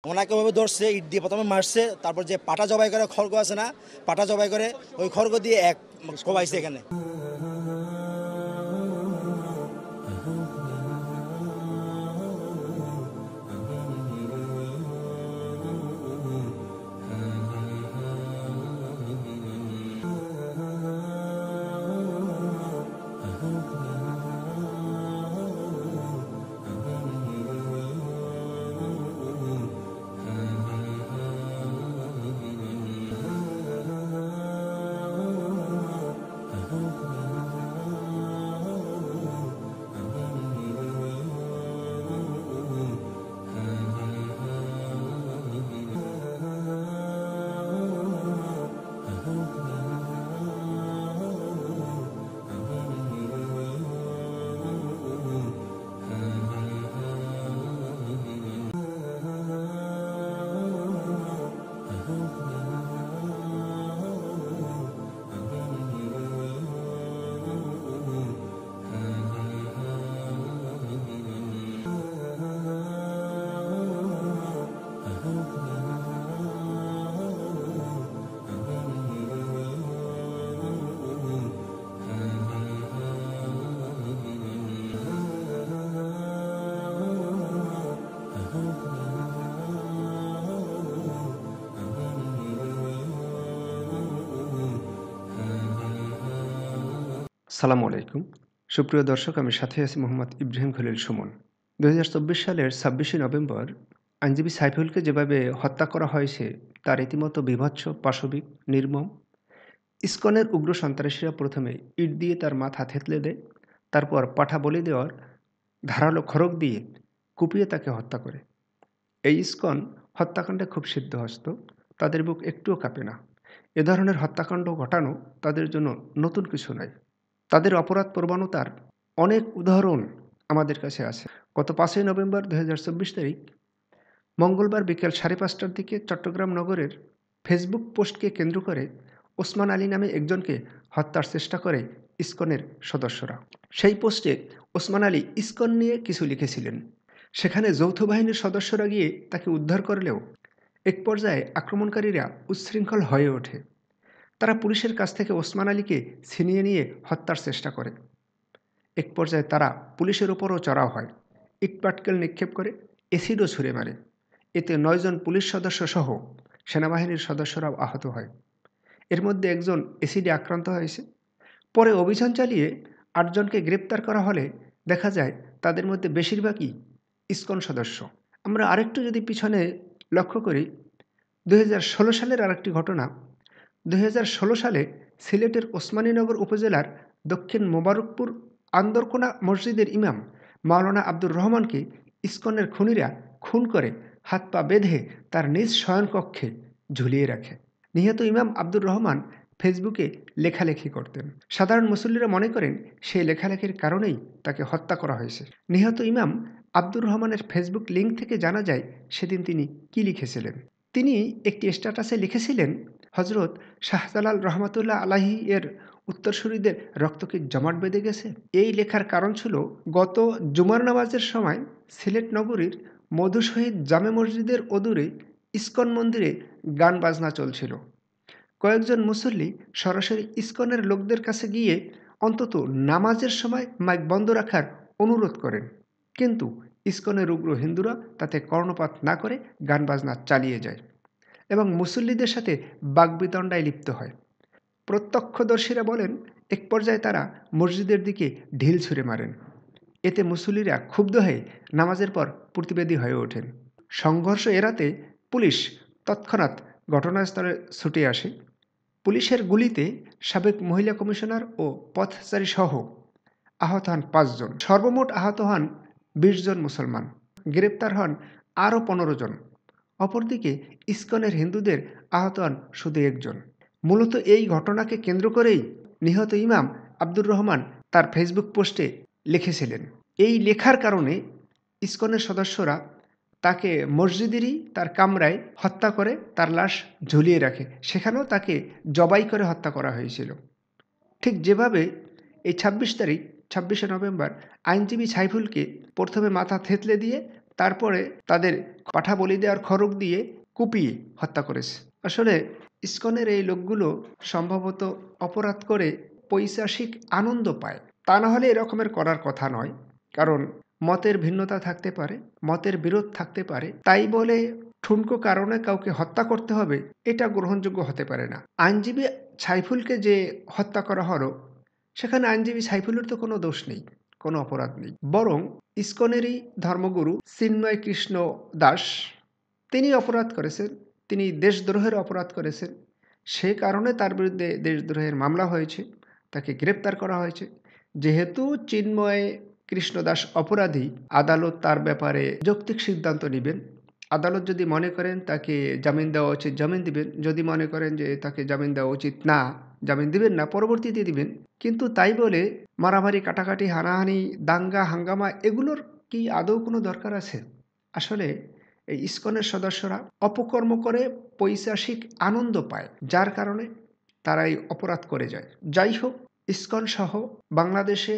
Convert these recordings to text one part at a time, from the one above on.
ওনাকে ওভাবে ধরছে, ইট দিয়ে প্রথমে মারছে, তারপর যে পাটা জবাই করে খড়গ আছে না, পাটা জবাই করে ওই খড়গ দিয়ে এক কোবাইছে এখানে। সালামু আলাইকুম। সুপ্রিয় দর্শক, আমি সাথে আছি মোহাম্মদ ইব্রাহিম খলিল সুমন। ২০২৪ সালের ২৬শে নভেম্বর আইনজীবী সাইফুলকে যেভাবে হত্যা করা হয়েছে তার রীতিমতো বীভৎস, পাশবিক, নির্মম। ইসকনের উগ্র সন্ত্রাসীরা প্রথমে ইট দিয়ে তার মাথা থেঁতলে দেয়, তারপর পাঠা বলি দেওয়ার ধারালো খড়গ দিয়ে কুপিয়ে তাকে হত্যা করে। এই ইসকন হত্যাকাণ্ডে খুব সিদ্ধহস্ত, তাদের বুক একটুও কাঁপে না। এ ধরনের হত্যাকাণ্ড ঘটানো তাদের জন্য নতুন কিছু নয়। তাদের অপরাধ প্রবণতার অনেক উদাহরণ আমাদের কাছে আছে। গত ৫ই নভেম্বর ২০২৪ তারিখ মঙ্গলবার বিকেল ৫:৩০টার দিকে চট্টগ্রাম নগরের ফেসবুক পোস্টকে কেন্দ্র করে ওসমান আলী নামে একজনকে হত্যার চেষ্টা করে ইসকনের সদস্যরা। সেই পোস্টে ওসমান আলী ইসকন নিয়ে কিছু লিখেছিলেন। সেখানে যৌথ বাহিনীর সদস্যরা গিয়ে তাকে উদ্ধার করলেও এক পর্যায়ে আক্রমণকারীরা উচ্ছৃঙ্খল হয়ে ওঠে। তারা পুলিশের কাছ থেকে ওসমান আলীকে ছিনিয়ে নিয়ে হত্যার চেষ্টা করে। এক পর্যায়ে তারা পুলিশের ওপরও চড়াও হয়, ইটপাটকেল নিক্ষেপ করে, এসিডও ছুঁড়ে মারে। এতে ৯ জন পুলিশ সদস্য সহ সেনাবাহিনীর সদস্যরাও আহত হয়। এর মধ্যে একজন এসিডে আক্রান্ত হয়েছে। পরে অভিযান চালিয়ে ৮ জনকে গ্রেপ্তার করা হলে দেখা যায় তাদের মধ্যে বেশিরভাগই ইসকন সদস্য। আমরা আরেকটু যদি পিছনে লক্ষ্য করি, ২০১৬ সালের আরেকটি ঘটনা। ২০১৬ সালে সিলেটের ওসমানীনগর উপজেলার দক্ষিণ মোবারকপুর আন্দরকোনা মসজিদের ইমাম মাওলানা আব্দুর রহমানকে ইসকনের খুনিরা খুন করে হাত পা বেঁধে তার নিজ শয়নকক্ষে ঝুলিয়ে রাখে। নিহত ইমাম আব্দুর রহমান ফেসবুকে লেখালেখি করতেন। সাধারণ মুসল্লিরা মনে করেন সেই লেখালেখির কারণেই তাকে হত্যা করা হয়েছে। নিহত ইমাম আব্দুর রহমানের ফেসবুক লিঙ্ক থেকে জানা যায় সেদিন তিনি কি লিখেছিলেন। তিনি একটি স্ট্যাটাসে লিখেছিলেন, হজরত শাহজালাল রহমাতুল্লাহ আলাহি এর উত্তরসূরিদের রক্ত কি জমাট বেঁধে গেছে। এই লেখার কারণ ছিল, গত জুমার নামাজের সময় সিলেট নগরীর মধু শহীদ জামে মসজিদের অদূরে ইসকন মন্দিরে গান বাজনা চলছিল। কয়েকজন মুসল্লি সরাসরি ইসকনের লোকদের কাছে গিয়ে অন্তত নামাজের সময় মাইক বন্ধ রাখার অনুরোধ করেন, কিন্তু ইসকনের উগ্র হিন্দুরা তাতে কর্ণপাত না করে গান বাজনা চালিয়ে যায় এবং মুসল্লিদের সাথে বাগবিতণ্ডায় লিপ্ত হয়। প্রত্যক্ষদর্শীরা বলেন, এক পর্যায়ে তারা মসজিদের দিকে ঢিল ছুঁড়ে মারেন। এতে মুসল্লিরা ক্ষুব্ধ হয়ে নামাজের পর প্রতিবাদী হয়ে ওঠেন। সংঘর্ষ এড়াতে পুলিশ তৎক্ষণাৎ ঘটনাস্থলে ছুটে আসে। পুলিশের গুলিতে সাবেক মহিলা কমিশনার ও পথচারী সহ আহত হন ৫ জন। সর্বমোট আহত হন ২০ জন মুসলমান। গ্রেপ্তার হন আরও ১৫ জন। অপরদিকে ইসকনের হিন্দুদের আহত হন শুধু একজন। মূলত এই ঘটনাকে কেন্দ্র করেই নিহত ইমাম আব্দুর রহমান তার ফেসবুক পোস্টে লিখেছিলেন। এই লেখার কারণে ইসকনের সদস্যরা তাকে মসজিদেরই তার কামরায় হত্যা করে তার লাশ ঝুলিয়ে রাখে। সেখানেও তাকে জবাই করে হত্যা করা হয়েছিল। ঠিক যেভাবে এই ২৬ নভেম্বর আইনজীবী সাইফুলকে প্রথমে মাথা থেঁতলে দিয়ে তারপরে তাদের পাঠা বলি দেওয়ার খড়গ দিয়ে কুপিয়ে হত্যা করেছে। আসলে ইসকনের এই লোকগুলো সম্ভবত অপরাধ করে পৈশাসিক আনন্দ পায়। তা না হলে এরকমের করার কথা নয়। কারণ মতের ভিন্নতা থাকতে পারে, মতের বিরোধ থাকতে পারে, তাই বলে ঠুনকো কারণে কাউকে হত্যা করতে হবে, এটা গ্রহণযোগ্য হতে পারে না। আইনজীবী সাইফুলকে যে হত্যা করা হলো, সেখানে আইনজীবী সাইফুলের তো কোনো দোষ নেই, কোনো অপরাধ নেই। বরং ইসকনেরই ধর্মগুরু চিন্ময় কৃষ্ণ দাস তিনি অপরাধ করেছেন, তিনি দেশদ্রোহের অপরাধ করেছেন। সে কারণে তার বিরুদ্ধে দেশদ্রোহের মামলা হয়েছে, তাকে গ্রেপ্তার করা হয়েছে। যেহেতু চিন্ময় কৃষ্ণ দাস অপরাধী, আদালত তার ব্যাপারে যৌক্তিক সিদ্ধান্ত নেবেন। আদালত যদি মনে করেন তাকে জামিন দেওয়া উচিত, জামিন দিবেন। যদি মনে করেন যে তাকে জামিন দেওয়া উচিত না, জামিন দিবেন না, পরবর্তীতে দিবেন। কিন্তু তাই বলে মারামারি, কাটাকাটি, হানাহানি, দাঙ্গা হাঙ্গামা এগুলোর কি আদৌ কোনো দরকার আছে? আসলে এই ইসকনের সদস্যরা অপকর্ম করে পৈশাসিক আনন্দ পায়, যার কারণে তারা এই অপরাধ করে যায়। যাই হোক, ইসকন সহ বাংলাদেশে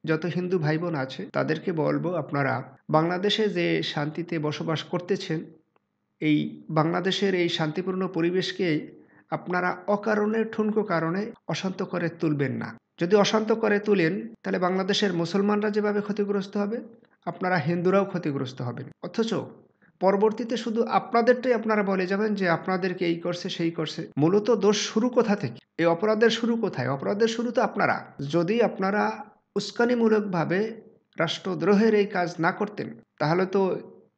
যত হিন্দু ভাই বোন আছে তাদেরকে বলবো, আপনারা বাংলাদেশে যে শান্তিতে বসবাস করতেছেন, এই বাংলাদেশের এই শান্তিপূর্ণ পরিবেশকে আপনারা অকারণে ঠুনকো কারণে অশান্ত করে তুলবেন না। যদি অশান্ত করে তুলেন তাহলে বাংলাদেশের মুসলমানরা যেভাবে ক্ষতিগ্রস্ত হবে, আপনারা হিন্দুরাও ক্ষতিগ্রস্ত হবেন। অথচ পরবর্তীতে শুধু আপনাদেরটাই আপনারা বলে যাবেন যে আপনাদেরকে এই করছে সেই করছে। মূলত দোষ শুরু কোথা থেকে? এই অপরাধের শুরু কোথায়? অপরাধের শুরু তো আপনারা। যদি আপনারা উস্কানিমূলকভাবে রাষ্ট্রদ্রোহের এই কাজ না করতেন, তাহলে তো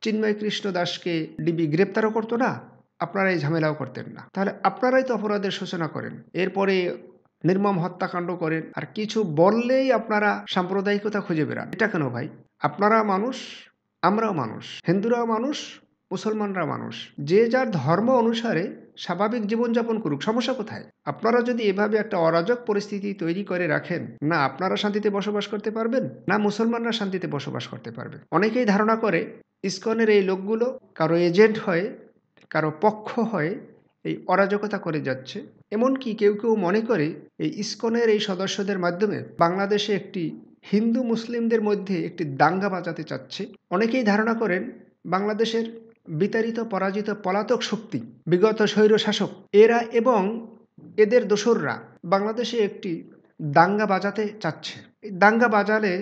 চিন্ময় কৃষ্ণ দাসকে ডিবি গ্রেপ্তারও করতো না, আপনারা এই ঝামেলাও করতেন না। তাহলে আপনারাই তো অপরাধের সূচনা করেন, এরপরে নির্মম হত্যাকাণ্ড করেন, আর কিছু বললেই আপনারা সাম্প্রদায়িকতা খুঁজে বেড়ান। এটা কেন ভাই? আপনারা মানুষ, আমরাও মানুষ, হিন্দুরাও মানুষ, মুসলমানরা মানুষ। যে যার ধর্ম অনুসারে স্বাভাবিক জীবনযাপন করুক, সমস্যা কোথায়? আপনারা যদি এভাবে একটা অরাজক পরিস্থিতি তৈরি করে রাখেন, না আপনারা শান্তিতে বসবাস করতে পারবেন, না মুসলমানরা শান্তিতে বসবাস করতে পারবে। অনেকেই ধারণা করে ইসকনের এই লোকগুলো কারো এজেন্ট হয়ে, কারো পক্ষ হয়ে এই অরাজকতা করে যাচ্ছে। এমনকি কেউ কেউ মনে করে এই ইসকনের এই সদস্যদের মাধ্যমে বাংলাদেশে একটি হিন্দু মুসলিমদের মধ্যে একটি দাঙ্গা বাজাতে চাচ্ছে। অনেকেই ধারণা করেন বাংলাদেশের বিতাড়িত, পরাজিত, পলাতক শক্তি, বিগত স্বৈর শাসক এরা এবং এদের দোসররা বাংলাদেশে একটি দাঙ্গা বাজাতে চাচ্ছে। এই দাঙ্গা বাজালে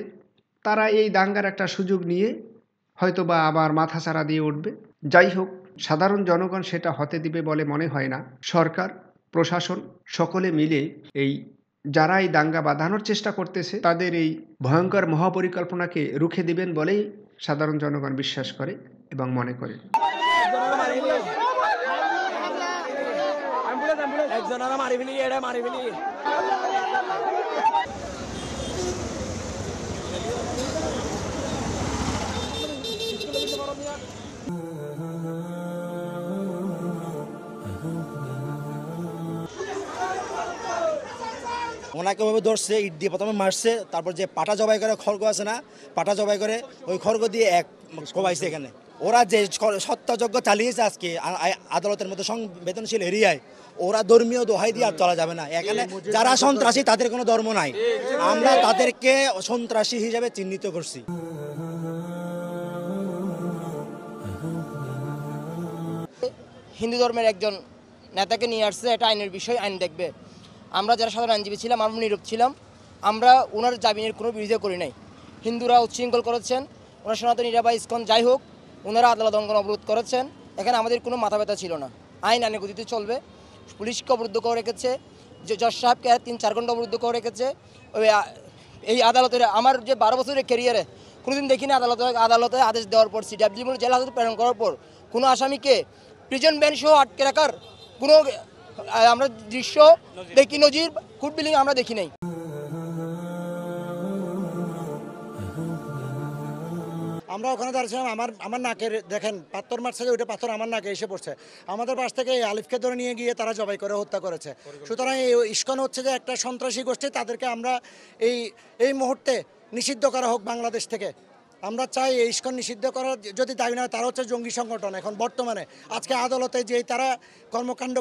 তারা এই দাঙ্গার একটা সুযোগ নিয়ে হয়তো বা আবার মাথাচাড়া দিয়ে উঠবে। যাই হোক, সাধারণ জনগণ সেটা হতে দিবে বলে মনে হয় না। সরকার, প্রশাসন সকলে মিলে এই যারা এই দাঙ্গা বাঁধানোর চেষ্টা করতেছে তাদের এই ভয়ঙ্কর মহাপরিকল্পনাকে রুখে দিবেন বলেই সাধারণ জনগণ বিশ্বাস করে এবং মনে করে। ওনাকে ওভাবে ধরছে, ইট দিয়ে প্রথমে মারছে, তারপর যে পাটা জবাই করে খড়গ আছে না, পাটা জবাই করে ওই খড়গ দিয়ে এক কোবাইছে এখানে। ওরা যে সত্যযজ্ঞ চালিয়েছে আজকে আদালতের মতো সংবেদনশীল এরিয়ায়, ওরা ধর্মীয় দোহাই দিয়ে আর চলা যাবে না। এখানে যারা সন্ত্রাসী তাদের কোনো ধর্ম নাই, আমরা তাদেরকে সন্ত্রাসী হিসেবে চিহ্নিত করছি। হিন্দু ধর্মের একজন নেতাকে নিয়ে আসছে, এটা আইনের বিষয়, আইন দেখবে। আমরা যারা সাধারণ আইনজীবী ছিলাম, আমরা নীরব ছিলাম, আমরা ওনার জামিনের কোনো বিরোধিতা করি নাই। হিন্দুরা উচ্ছৃঙ্খল করেছেন, ওনার সনাতনীরা বা ইসকন যাই হোক, ওনারা আদালত অঙ্গন অবরোধ করেছেন। এখানে আমাদের কোনো মাথা ব্যথা ছিল না। আইন আইনের গতিতে চলবে। পুলিশকে অবরুদ্ধ করে রেখেছে, জজ সাহেবকে 3-4 ঘন্টা অবরুদ্ধ করে রেখেছে। এই আদালতের আমার যে 12 বছরের ক্যারিয়ারে কোনোদিন দেখিনি আদালতে আদেশ দেওয়ার পর, সিডাব্লিউ জেল হাজতে প্রেরণ করার পর কোনো আসামিকে প্রিজন ব্যান সহ আটকে রাখার কোনো আমরা দৃশ্য দেখি, নজির কোর্ট বিল্ডিং আমরা দেখি নাই। আমরা ওখানে দাঁড়িয়েছিলাম, আমার নাকের দেখেন পাথর মারছে, ওইটা পাথর আমার নাকে এসে পড়ছে। আমাদের পাশ থেকে আলিফকে ধরে নিয়ে গিয়ে তারা জবাই করে হত্যা করেছে। সুতরাং এই ইসকন হচ্ছে যে একটা সন্ত্রাসী গোষ্ঠী, তাদেরকে আমরা এই মুহূর্তে নিষিদ্ধ করা হোক বাংলাদেশ থেকে। আমরা চাই এই ইসকন নিষিদ্ধ করার যদি দাবি না হয়, তারা হচ্ছে জঙ্গি সংগঠন। এখন বর্তমানে আজকে আদালতে যে তারা কর্মকাণ্ড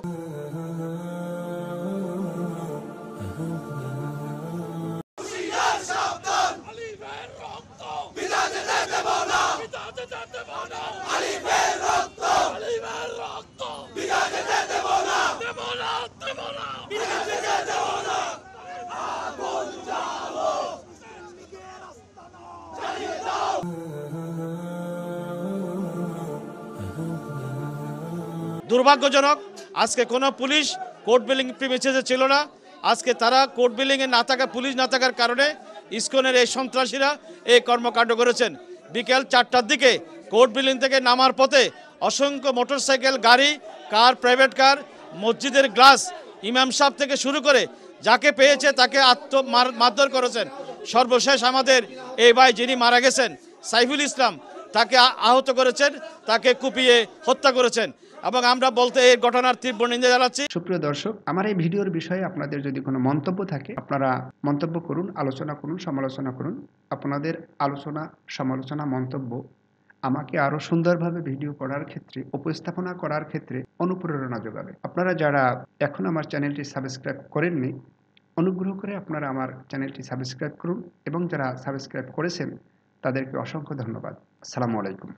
বিদাতে দেব না দুর্ভাগ্যজনক, আজকে কোনো পুলিশ কোর্ট বিল্ডিং প্রিমিসেসে ছিল না। আজকে তারা কোর্ট বিল্ডিংয়ে না থাকা, পুলিশ না থাকার কারণে ইসকনের এই সন্ত্রাসীরা এই কর্মকাণ্ড করেছেন। বিকেল 4টার দিকে কোর্ট বিল্ডিং থেকে নামার পথে অসংখ্য মোটরসাইকেল, গাড়ি, কার, প্রাইভেট কার, মসজিদের গ্লাস, ইমাম সাহেব থেকে শুরু করে যাকে পেয়েছে তাকে মারধর করেছেন। সর্বশেষ আমাদের এই ভাই যিনি মারা গেছেন সাইফুল ইসলাম, তাকে আহত করেছেন, তাকে কুপিয়ে হত্যা করেছেন এবং আমরা বলতে এই ঘটনার তীব্র নিন্দা জানাচ্ছি। সুপ্রিয় দর্শক, আমার এই ভিডিওর বিষয়ে আপনাদের যদি কোনো মন্তব্য থাকে আপনারা মন্তব্য করুন, আলোচনা করুন, সমালোচনা করুন। আপনাদের আলোচনা, সমালোচনা, মন্তব্য আমাকে আরও সুন্দরভাবে ভিডিও করার ক্ষেত্রে, উপস্থাপনা করার ক্ষেত্রে অনুপ্রেরণা যোগাবে। আপনারা যারা এখন আমার চ্যানেলটি সাবস্ক্রাইব করেননি, অনুগ্রহ করে আপনারা আমার চ্যানেলটি সাবস্ক্রাইব করুন এবং যারা সাবস্ক্রাইব করেছেন তাদেরকে অসংখ্য ধন্যবাদ। আসসালামু আলাইকুম।